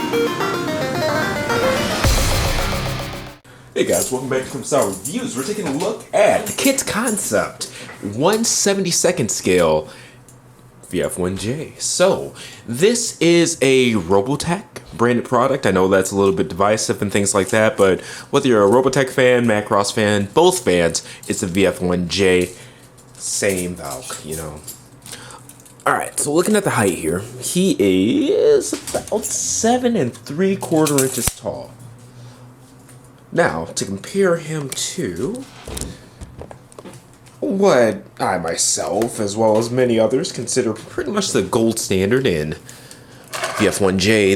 Hey guys, welcome back to Pictorial Reviews. We're taking a look at the KitzConcept 1/72nd scale VF-1J. So, this is a Robotech branded product. I know that's a little bit divisive and things like that, but whether you're a Robotech fan, Macross fan, both fans, it's a VF-1J. Same valve, you know. Alright, so looking at the height here, he is about 7 3/4 inches tall. Now, to compare him to what I myself, as well as many others, consider pretty much the gold standard in VF-1J,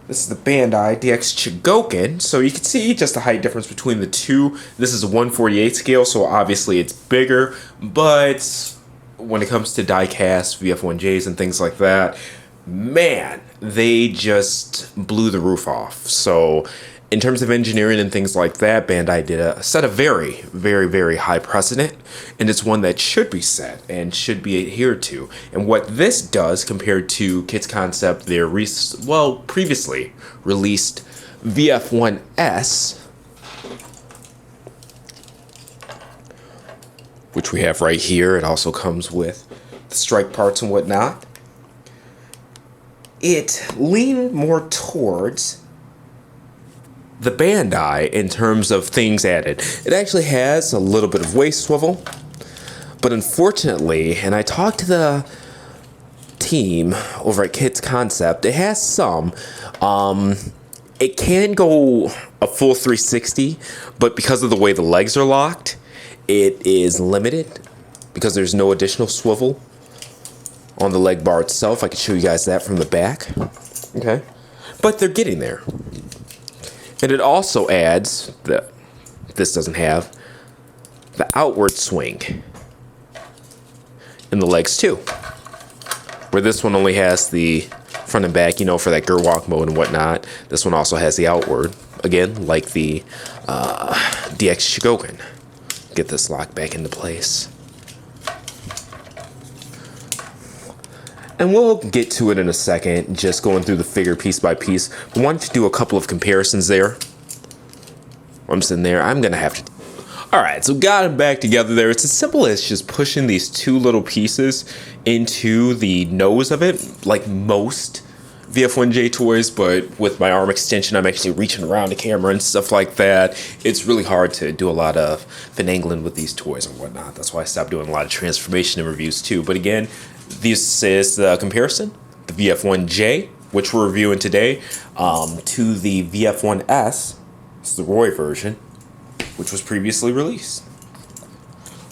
this is the Bandai DX Chigoken, so you can see just the height difference between the two. This is a 1/48 scale, so obviously it's bigger, but when it comes to die-cast VF-1Js and things like that, man, they just blew the roof off. So in terms of engineering and things like that, Bandai did set a very, very, very high precedent, and it's one that should be set and should be adhered to. And what this does compared to KitzConcept, their previously released VF-1S, which we have right here. It also comes with the strike parts and whatnot. It leaned more towards the Bandai in terms of things added. It actually has a little bit of waist swivel, but unfortunately, and I talked to the team over at KitzConcept, it has some. It can go a full 360, but because of the way the legs are locked, it is limited because there's no additional swivel on the leg bar itself. I can show you guys that from the back. Okay, but they're getting there. And it also adds, this doesn't have, the outward swing in the legs too. Where this one only has the front and back, you know, for that Gerwalk mode and whatnot. This one also has the outward, again, like the DX Chigoken. Get this locked back into place. And we'll get to it in a second, just going through the figure piece by piece. I wanted to do a couple of comparisons there. I'm sitting there, I'm gonna have to. Alright, so got them back together there. It's as simple as just pushing these two little pieces into the nose of it, like most VF-1J toys, but with my arm extension, I'm actually reaching around the camera and stuff like that. It's really hard to do a lot of finagling with these toys and whatnot. That's why I stopped doing a lot of transformation and reviews too. But again, this is the comparison, the VF-1J, which we're reviewing today, to the VF-1S, it's the Roy version, which was previously released.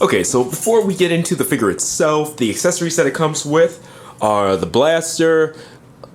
Okay, so before we get into the figure itself, the accessories that it comes with are the blaster,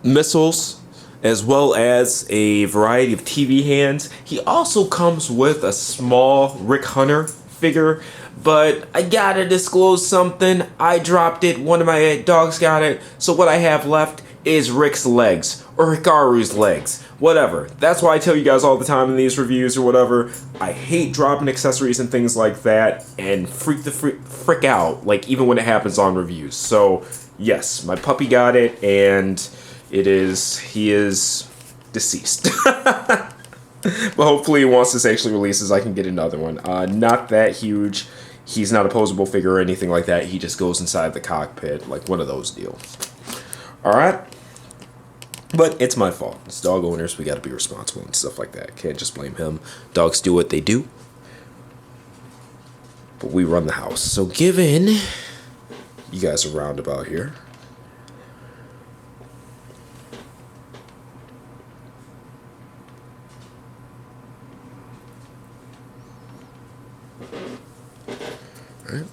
missiles, as well as a variety of TV hands. He also comes with a small Rick Hunter figure, but I gotta disclose something. I dropped it, one of my dogs got it, so what I have left is Rick's legs, or Hikaru's legs, whatever. That's why I tell you guys all the time in these reviews or whatever, I hate dropping accessories and things like that and freak out, like even when it happens on reviews. So yes, my puppy got it, and he is deceased. But hopefully once this actually releases, I can get another one. Not that huge. He's not a posable figure or anything like that. He just goes inside the cockpit, like one of those deals. Alright? But it's my fault. As dog owners, we gotta be responsible and stuff like that. Can't just blame him. Dogs do what they do. But we run the house. So given you guys are roundabout here, right.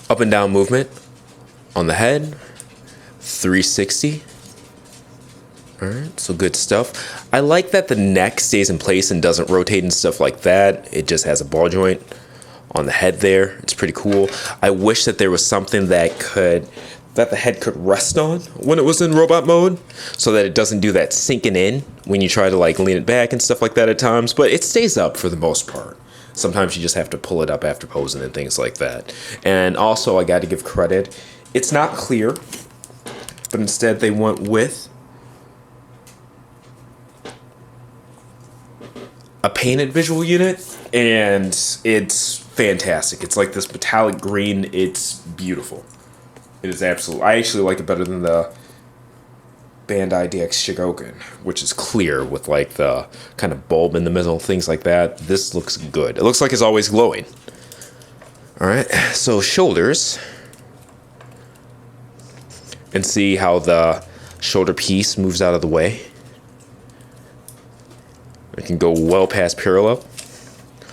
Up and down movement on the head, 360. Alright, so good stuff. I like that the neck stays in place and doesn't rotate and stuff like that. It just has a ball joint on the head there. It's pretty cool. I wish that there was something that the head could rest on when it was in robot mode, so that it doesn't do that sinking in when you try to like lean it back and stuff like that at times, but it stays up for the most part. Sometimes you just have to pull it up after posing and things like that. And also, I got to give credit. It's not clear, but instead they went with a painted visual unit, and it's fantastic. It's like this metallic green. It's beautiful. It is absolutely. I actually like it better than the Bandai DX Shigoken, which is clear with like the kind of bulb in the middle, things like that. This looks good. It looks like it's always glowing. All right, so shoulders, and see how the shoulder piece moves out of the way. It can go well past parallel.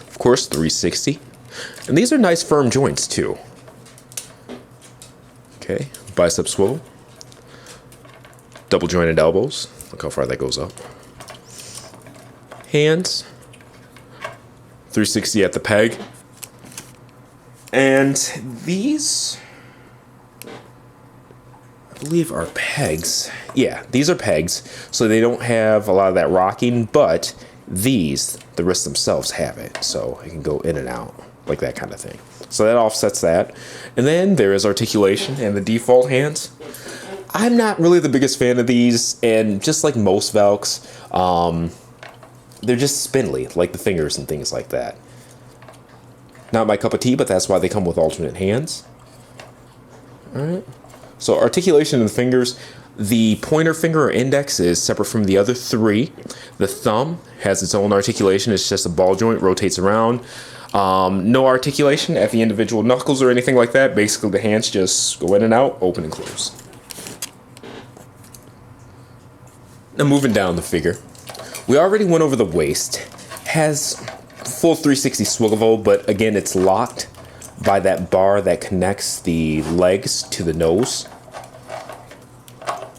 Of course, 360. And these are nice firm joints too. Okay, bicep swivel. Double jointed elbows. Look how far that goes up. Hands. 360 at the peg. And these, I believe, are pegs. Yeah, these are pegs. So they don't have a lot of that rocking, but these, the wrists themselves have it. So it can go in and out, like that kind of thing. So that offsets that. And then there is articulation and the default hands. I'm not really the biggest fan of these, and just like most Valks, they're just spindly, like the fingers and things like that. Not my cup of tea, but that's why they come with alternate hands. Alright. So articulation of the fingers, the pointer finger or index is separate from the other three. The thumb has its own articulation, it's just a ball joint, rotates around. No articulation at the individual knuckles or anything like that. Basically the hands just go in and out, open and close. Now moving down the figure, we already went over the waist. Has full 360 swivel, but again it's locked by that bar that connects the legs to the nose,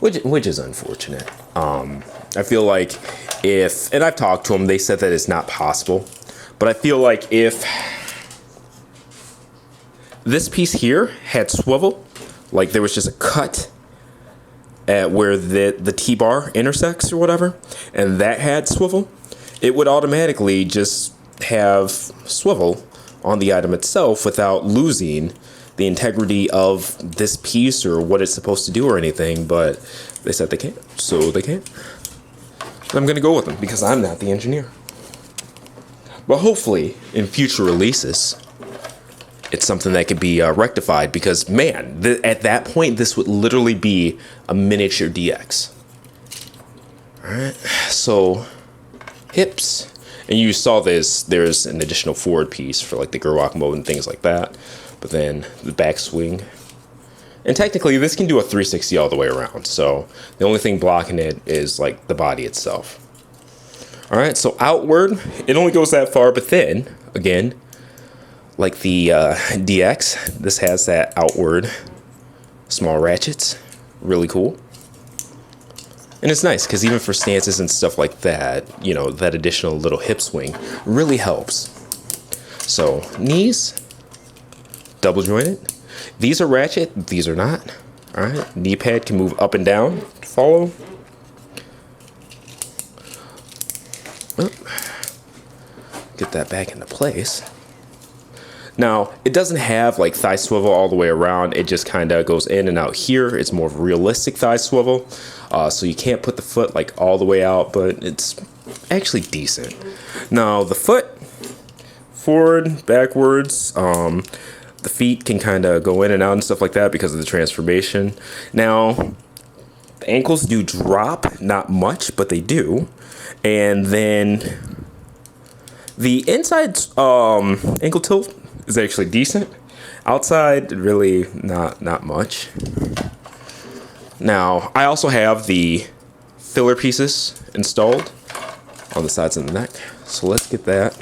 which is unfortunate. I feel like if, and I've talked to them, they said that it's not possible, but I feel like if this piece here had swivel, like there was just a cut at where the T-bar intersects or whatever, and that had swivel, it would automatically just have swivel on the item itself without losing the integrity of this piece or what it's supposed to do or anything, but they said they can't, so they can't. And I'm gonna go with them because I'm not the engineer. But hopefully in future releases, it's something that could be rectified, because man, at that point this would literally be a miniature DX. All right, so hips, and you saw this, there's an additional forward piece for like the Gerwalk mode and things like that, but then the back swing, and technically this can do a 360 all the way around, so the only thing blocking it is like the body itself. All right, so outward it only goes that far, but then again, like the DX, this has that outward small ratchets, really cool. And it's nice because even for stances and stuff like that, you know, that additional little hip swing really helps. So knees, double jointed. These are ratchet, these are not. All right, knee pad can move up and down, follow. Oh. Get that back into place. Now, it doesn't have like thigh swivel all the way around. It just kind of goes in and out here. It's more of a realistic thigh swivel. So you can't put the foot like all the way out, but it's actually decent. Now, the foot, forward, backwards, the feet can kind of go in and out and stuff like that because of the transformation. Now, the ankles do drop, not much, but they do. And then the inside ankle tilt is actually decent. Outside, really not much. Now, I also have the filler pieces installed on the sides of the neck. So let's get that.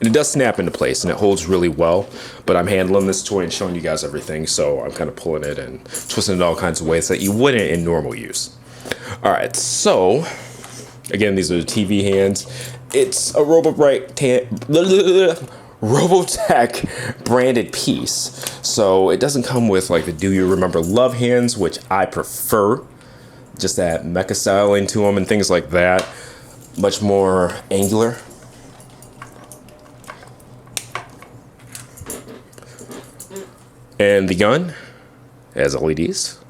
And it does snap into place and it holds really well, but I'm handling this toy and showing you guys everything, so I'm kind of pulling it and twisting it all kinds of ways that you wouldn't in normal use. All right, so again, these are the TV hands. It's a Robotech branded piece, so it doesn't come with like the Do You Remember Love hands, which I prefer. Just that mecha styling to them and things like that. Much more angular. And the gun has LEDs.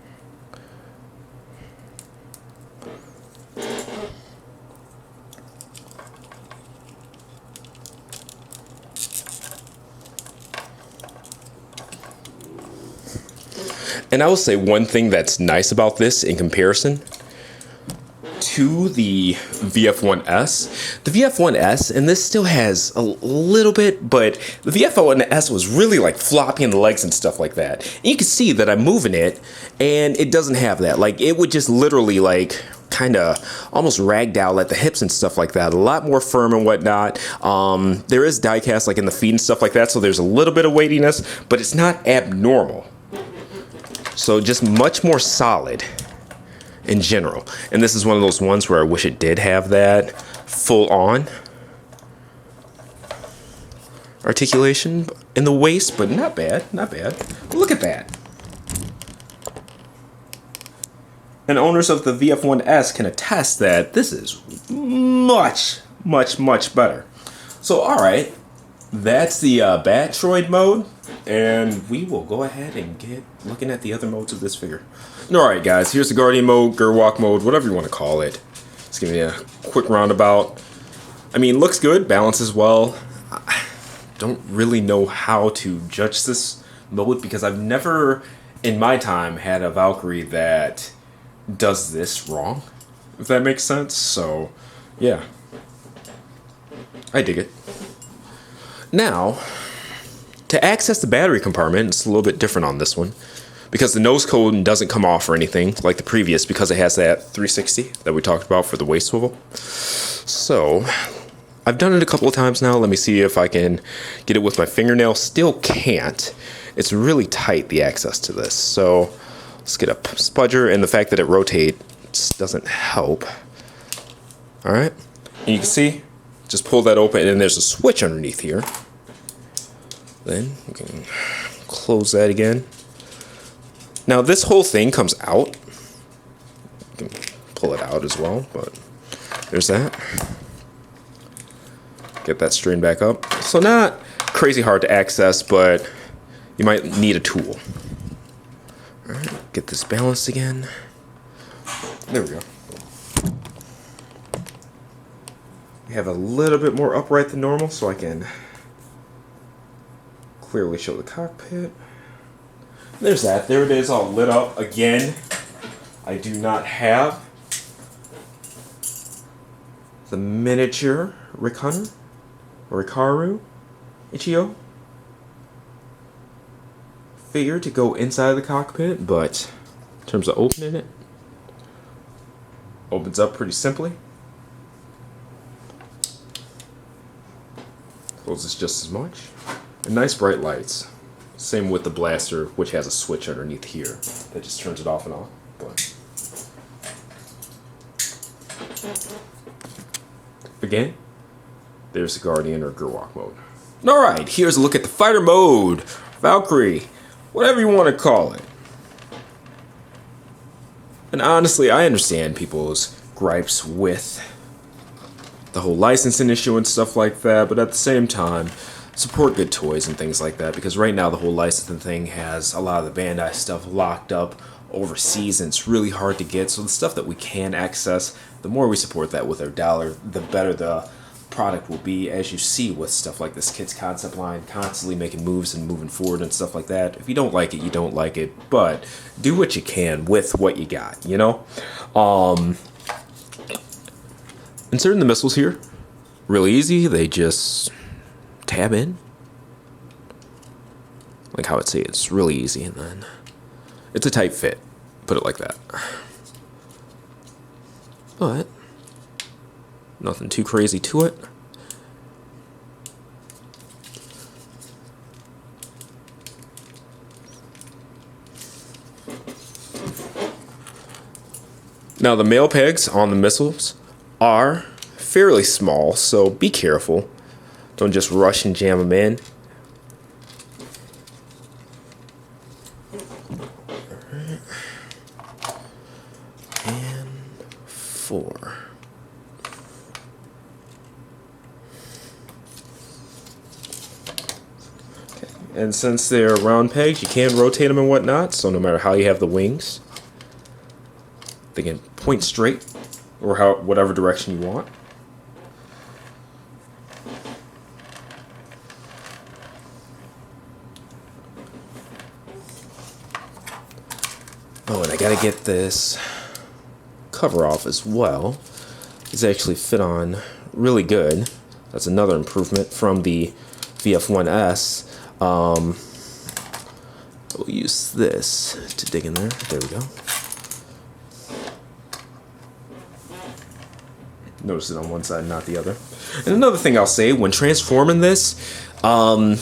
And I will say one thing that's nice about this in comparison to the VF-1S. The VF-1S, and this still has a little bit, but the VF-1S was really like floppy in the legs and stuff like that. And you can see that I'm moving it, and it doesn't have that. Like, it would just literally like kind of almost ragdoll at the hips and stuff like that. A lot more firm and whatnot. There is die cast like in the feet and stuff like that, so there's a little bit of weightiness, but it's not abnormal. So just much more solid in general. And this is one of those ones where I wish it did have that full on articulation in the waist, but not bad, not bad. Look at that. And owners of the VF-1S can attest that this is much, much, much better. So, all right, that's the Battroid mode. And we will go ahead and get looking at the other modes of this figure. Alright guys, here's the Guardian mode, Gerwalk mode, whatever you want to call it. Just give me a quick roundabout. I mean, looks good, balances well. I don't really know how to judge this mode because I've never, in my time, had a Valkyrie that does this wrong, if that makes sense. So, yeah. I dig it. Now, to access the battery compartment, it's a little bit different on this one because the nose cone doesn't come off or anything like the previous because it has that 360 that we talked about for the waist swivel. So I've done it a couple of times now. Let me see if I can get it with my fingernail. Still can't. It's really tight, the access to this. So let's get a spudger, and the fact that it rotates doesn't help. All right, and you can see, just pull that open, and there's a switch underneath here. Then we can close that again. Now this whole thing comes out. You can pull it out as well, but there's that. Get that straightened back up. So not crazy hard to access, but you might need a tool. All right, get this balanced again. There we go. We have a little bit more upright than normal, so I can clearly show the cockpit. There's that. There it is, all lit up. Again, I do not have the miniature Rick Hunter or Hikaru Ichijo figure to go inside the cockpit, but in terms of opening it, opens up pretty simply. Closes just as much. And nice bright lights. Same with the blaster, which has a switch underneath here that just turns it off and on. But again, there's the Guardian or Gerwalk mode. Alright, here's a look at the fighter mode. Valkyrie, whatever you want to call it. And honestly, I understand people's gripes with the whole licensing issue and stuff like that, but at the same time, support good toys and things like that, because right now the whole licensing thing has a lot of the Bandai stuff locked up overseas and it's really hard to get. So the stuff that we can access, the more we support that with our dollar, the better the product will be, as you see with stuff like this KitzConcept line constantly making moves and moving forward and stuff like that. If you don't like it, you don't like it, but do what you can with what you got, you know? Inserting the missiles here, really easy. They just tab in, like how I'd say it's really easy, and then it's a tight fit, put it like that. But nothing too crazy to it. Now the male pegs on the missiles are fairly small, so be careful. Don't just rush and jam them in. Alright. And 4. Okay, And since they're round pegs, you can rotate them and whatnot, so no matter how you have the wings, they can point straight or whatever direction you want. Oh, and I gotta get this cover off as well. These actually fit on really good. That's another improvement from the VF-1S. We'll use this to dig in there. There we go. Notice it on one side, not the other. And another thing I'll say, when transforming this, the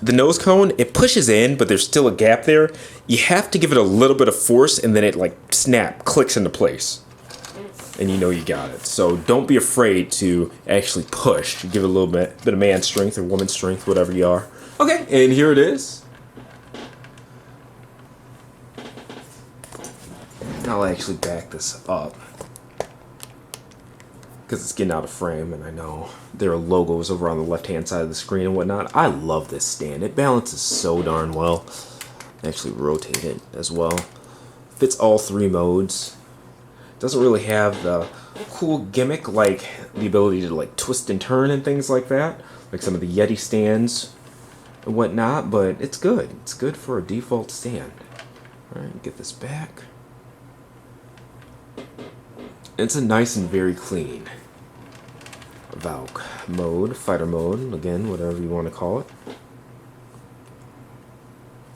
nose cone, it pushes in, but there's still a gap there. You have to give it a little bit of force, and then it like clicks into place. And you know you got it. So don't be afraid to actually push. Give it a little bit of man strength or woman strength, whatever you are. Okay, and here it is. I'll actually back this up because it's getting out of frame, and I know there are logos over on the left-hand side of the screen and whatnot. I love this stand. It balances so darn well. Actually rotate it as well. Fits all 3 modes. Doesn't really have the cool gimmick like the ability to like twist and turn and things like that, like some of the Yeti stands and whatnot, but it's good. It's good for a default stand. Alright, get this back. It's a nice and very clean Valk mode, fighter mode, again, whatever you want to call it.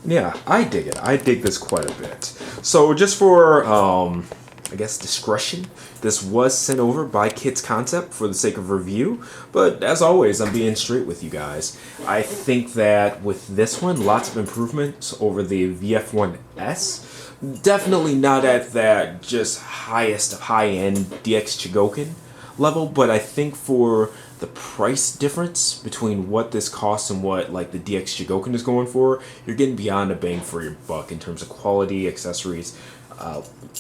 Yeah, I dig it. I dig this quite a bit. So just for, I guess, discretion, this was sent over by KitzConcept for the sake of review, but as always, I'm being straight with you guys. I think that with this one, lots of improvements over the VF-1S. Definitely not at that just highest of high-end DX Chigoken level, but I think for the price difference between what this costs and what like the DX Chigoken is going for, you're getting beyond a bang for your buck in terms of quality, accessories,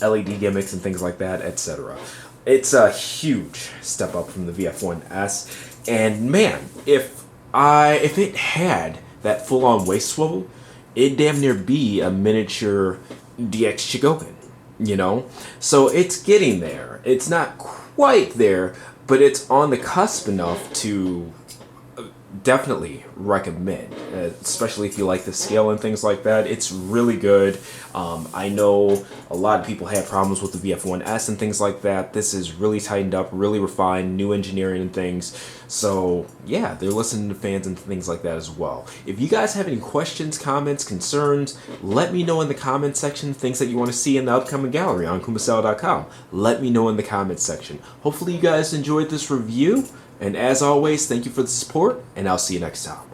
LED gimmicks and things like that, etc. It's a huge step up from the VF-1S, and man, if it had that full-on waist swivel, it'd damn near be a miniature DX Chigoken, you know? So it's getting there. It's not quite there, but it's on the cusp enough to definitely recommend, especially if you like the scale and things like that. It's really good. I know a lot of people had problems with the VF-1S and things like that. This is really tightened up, really refined, new engineering and things. So yeah, they're listening to fans and things like that as well. If you guys have any questions, comments, concerns, let me know in the comments section. Things that you want to see in the upcoming gallery on kumasela.com. Let me know in the comments section. Hopefully you guys enjoyed this review. And as always, thank you for the support, and I'll see you next time.